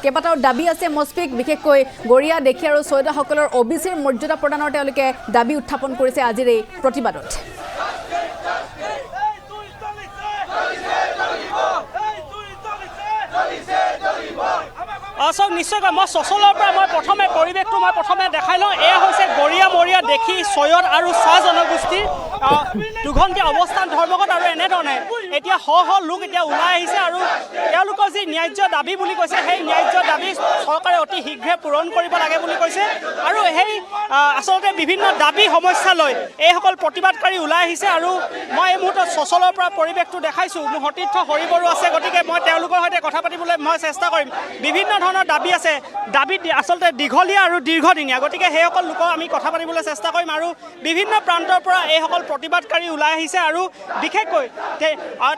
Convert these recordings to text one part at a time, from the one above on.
কেইবাটাও দাবী আছে মস্পিক, বিশেষকৈ গৰিয়া দেখি আৰু ছয়দাসকলৰ OBCৰ মৰ্যাদা প্ৰদানৰ তেওঁলোকে দাবী উত্থাপন কৰিছে আজিৰ এই প্ৰতিবাদত। চব নিশ্চয়কৈ মই চচলৰ পৰা মই পৰিৱেশটো প্ৰথমে দেখাই লওঁ। এয়া হৈছে গৰিয়া মৰিয়া দেখি ছয়দ আৰু চাহ জনগোষ্ঠীৰ দুঘণ্টীয়া অৱস্থান ধৰ্মঘট আৰু এনেধৰণে এতিয়া শ লোক এতিয়া ওলাই আহিছে আৰু তেওঁলোকৰ যি ন্যায্য দাবী বুলি কৈছে সেই ন্যায্য দাবী চৰকাৰে অতি শীঘ্ৰে পূৰণ কৰিব লাগে বুলি কৈছে আৰু সেই আচলতে বিভিন্ন দাবী সমস্যা লৈ এইসকল প্ৰতিবাদকাৰী ওলাই আহিছে আৰু মই এই মুহূৰ্তত চচলৰ পৰা পৰিৱেশটো দেখাইছোঁ। মোৰ সতীৰ্থ হৰি বড়ো আছে, গতিকে মই তেওঁলোকৰ সৈতে কথা পাতিবলৈ মই চেষ্টা কৰিম। বিভিন্ন ধৰণৰ দাবী আছে, দাবী আচলতে দীঘলীয়া আৰু দীৰ্ঘদিনীয়া, গতিকে সেইসকল লোকক আমি কথা পাতিবলৈ চেষ্টা কৰিম আৰু বিভিন্ন প্ৰান্তৰ পৰা এইসকল প্ৰতিবাদকাৰী ওলাই আহিছে আৰু বিশেষকৈ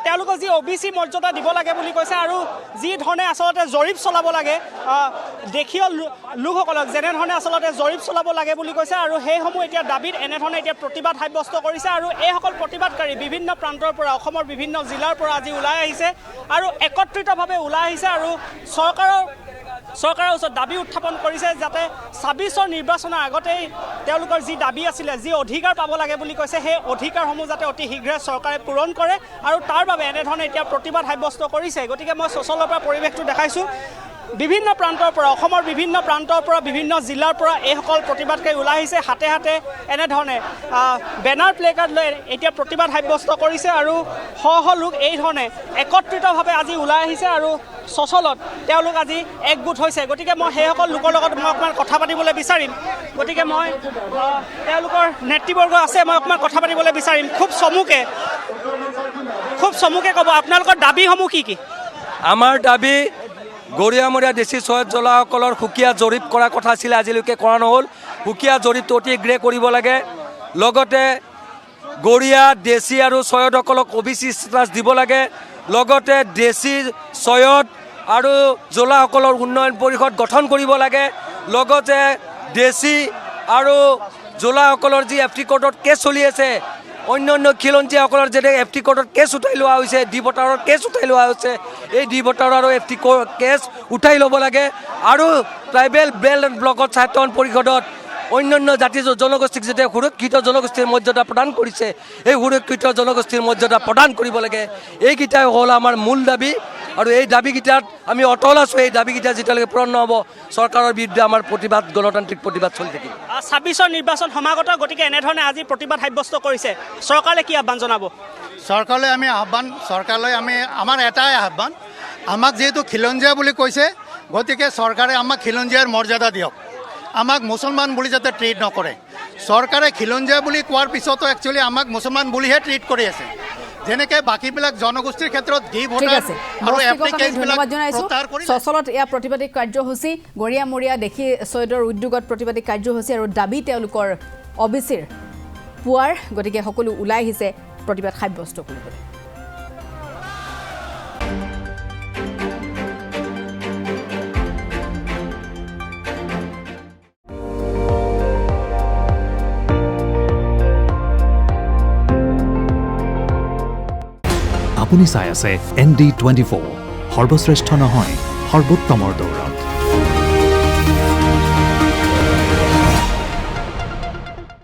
তেওঁলোকক যি OBC মৰ্যাদা দিব লাগে বুলি কৈছে আৰু যি ধৰণে আচলতে জৰীপ চলাব লাগে দেশীয় লোকসকলক যেনেধৰণে আচলতে জৰীপ চলাব লাগে বুলি কৈছে আৰু সেইসমূহ এতিয়া দাবীত এনেধৰণে এতিয়া প্ৰতিবাদ সাব্যস্ত কৰিছে আৰু এইসকল প্ৰতিবাদকাৰী বিভিন্ন প্ৰান্তৰ পৰা অসমৰ বিভিন্ন জিলাৰ পৰা আজি ওলাই আহিছে আৰু একত্ৰিতভাৱে ওলাই আহিছে আৰু চৰকাৰৰ ওচৰত দাবী উত্থাপন কৰিছে যাতে ২৬ৰ নিৰ্বাচনৰ আগতেই তেওঁলোকৰ যি দাবী আছিলে, যি অধিকাৰ পাব লাগে বুলি কৈছে, সেই অধিকাৰসমূহ যাতে অতি শীঘ্ৰে চৰকাৰে পূৰণ কৰে আৰু তাৰ বাবে এনেধৰণে এতিয়া প্ৰতিবাদ সাব্যস্ত কৰিছে। গতিকে মই চচলৰ পৰা পৰিৱেশটো দেখাইছোঁ। বিভিন্ন প্ৰান্তৰ পৰা অসমৰ বিভিন্ন প্ৰান্তৰ পৰা বিভিন্ন জিলাৰ পৰা এইসকল প্ৰতিবাদকাৰী ওলাই আহিছে, হাতে হাতে এনেধৰণে বেনাৰ প্লেকাৰ্ড লৈ এতিয়া প্ৰতিবাদ সাব্যস্ত কৰিছে আৰু শ লোক এই ধৰণে একত্ৰিতভাৱে আজি ওলাই আহিছে আৰু চচলত তেওঁলোক আজি একগোট হৈছে। গতিকে মই সেইসকল লোকৰ লগত মই অকণমান কথা পাতিবলৈ বিচাৰিম। গতিকে মই তেওঁলোকৰ নেতৃবৰ্গ আছে, মই অকণমান কথা পাতিবলৈ বিচাৰিম। খুব চমুকে ক'ব আপোনালোকৰ দাবীসমূহ কি কি? আমাৰ দাবী গৰিয়ামৰীয়া দেশী ছয়দ জলাসকলৰ সুকীয়া জৰীপ কৰাৰ কথা আছিলে, আজিলৈকে কৰা নহ'ল। সুকীয়া জৰীপটো অতি শীঘ্ৰে কৰিব লাগে। লগতে গৰিয়া দেশী আৰু ছয়দসকলক OBC ষ্টেটাছ দিব লাগে। লগতে দেশী ছয়দ আৰু জলাসকলৰ উন্নয়ন পৰিষদ গঠন কৰিব লাগে। লগতে দেশী আৰু জলাসকলৰ যি FT কোৰ্টত কেছ চলি আছে, অন্যান্য খিলঞ্জীয়াসকলৰ যেনে FT কোৰ্টত কেছ উঠাই লোৱা হৈছে, ডি ভোটাৰৰ কেছ উঠাই লোৱা হৈছে, এই ডি ভোটাৰ আৰু FT কেছ উঠাই ল'ব লাগে আৰু ট্ৰাইবেল বেল্ট এণ্ড ব্লকত স্বায়ত্তশাসন পৰিষদত অন্যান্য জাতি জনগোষ্ঠীক যেতিয়া সুৰক্ষিত জনগোষ্ঠীৰ মৰ্যাদা প্ৰদান কৰিছে, এই সুৰক্ষিত জনগোষ্ঠীৰ মৰ্যাদা প্ৰদান কৰিব লাগে। এইকেইটাই হ'ল আমাৰ মূল দাবী আৰু এই দাবীকেইটাত আমি অটল আছোঁ। এই দাবীকেইটা যেতিয়ালৈকে পূৰণ নহ'ব, চৰকাৰৰ বিৰুদ্ধে আমাৰ প্ৰতিবাদ, গণতান্ত্ৰিক প্ৰতিবাদ চলি থাকিব। ২৬ৰ নিৰ্বাচন সমাগত, গতিকে এনেধৰণে আজি প্ৰতিবাদ সাব্যস্ত কৰিছে। চৰকাৰলৈ কি আহ্বান জনাব? চৰকাৰলৈ আমাৰ এটাই আহ্বান, আমাক যিহেতু খিলঞ্জীয়া বুলি কৈছে, গতিকে চৰকাৰে আমাক খিলঞ্জীয়াৰ মৰ্যাদা দিয়ক। আমাক মুছলমান বুলি যাতে ট্ৰিট নকৰে। চৰকাৰে খিলঞ্জীয়া বুলি কোৱাৰ পিছতো একচুৱেলি আমাক মুছলমান বুলিহে ট্ৰিট কৰি আছে। যেনেকৈ বাকীবিলাক জনগোষ্ঠীৰ ক্ষেত্ৰত ধন্যবাদ জনাইছোঁ। চচলত এয়া প্ৰতিবাদী কাৰ্যসূচী, গৰিয়া মৰিয়া দেখি ছয়দৰ উদ্যোগত প্ৰতিবাদী কাৰ্যসূচী আৰু দাবী তেওঁলোকৰ OBCৰ পোৱাৰ, গতিকে সকলো ওলাই আহিছে প্ৰতিবাদ সাব্যস্ত কৰিবলৈ। আপুনি চাই আছে ND24, সৰ্বশ্ৰেষ্ঠ নহয়, সৰ্বোত্তমৰ দৌৰত।